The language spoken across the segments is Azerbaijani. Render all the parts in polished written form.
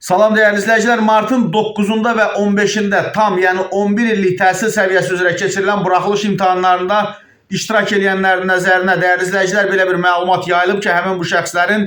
Salam değerli izləyicilər, martın 9-unda və 15-də tam, yəni 11 illik təhsil səviyyəsi üzrə keçirilən buraxılış imtahanlarında iştirak edənlərin nəzərinə değerli izləyicilər belə bir məlumat yayılıb ki, həmin bu şəxslərin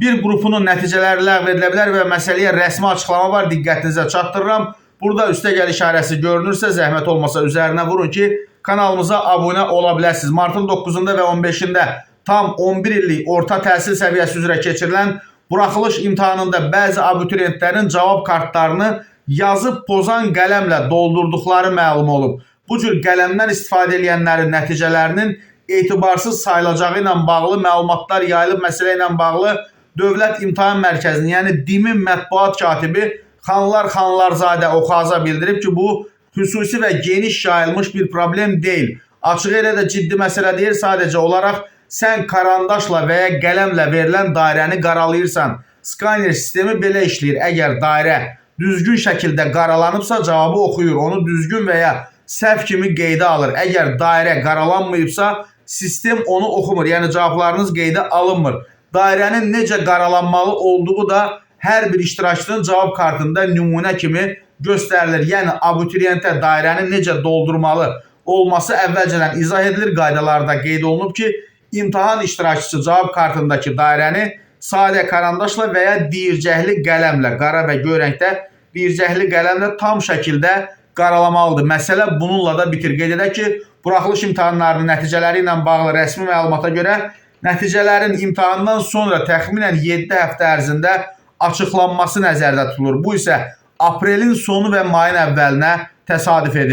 bir qrupunun nəticələri ləğv edilə bilər və məsələyə rəsmi açıqlama var, diqqətinizə çatdırıram. Burada üstəgəl işarəsi görünürsə, zəhmət olmasa üzərinə vurun ki, kanalımıza abunə ola biləsiniz. Martın 9-unda və 15-də tam 11 illik orta təhsil səviyyəsi üzrə keçirilən buraxılış imtahanında bəzi abituriyentlərin cavab kartlarını yazıb pozan qələmlə doldurduqları məlum olub. Bu cür qələmdən istifadə edənlərin nəticələrinin etibarsız sayılacağı ilə bağlı məlumatlar yayılıb. Məsələ ilə bağlı Dövlət İmtahan Mərkəzinin, yəni DİM-in mətbuat katibi Xanlar Xanlarzadə Oxaza bildirib ki, bu xüsusi və geniş yayılmış bir problem deyil. Açıq elə də ciddi məsələ deyil, sadəcə olaraq sən karandaşla və ya qələmlə verilən dairəni qaralayırsan. Skaner sistemi belə işləyir. Əgər dairə düzgün şəkildə qaralanıbsa cavabı oxuyur. Onu düzgün və ya səhv kimi qeydə alır. Əgər dairə qaralanmayıbsa sistem onu oxumur. Yəni cavablarınız qeydə alınmır. Dairənin necə qaralanmalı olduğu da hər bir iştirakçının cavab kartında nümunə kimi göstərilir. Yəni abituriyentə dairəni necə doldurmalı olması əvvəlcədən izah edilir. Qaydalarda qeyd olunub ki, İmtahan iştirakçısı cavab kartındakı dairəni sadə karandaşla və ya deyircəkli qələmlə, qara və göy rəngdə deyircəkli qələmlə tam şəkildə qaralamalıdır. Məsələ bununla da bitir. Qeyd edək ki, buraxılış imtahanlarının nəticələri ilə bağlı rəsmi məlumata görə nəticələrin imtahandan sonra təxminən 7 həftə ərzində açıqlanması nəzərdə tutulur. Bu isə aprelin sonu və mayın əvvəlinə təsadüf edir.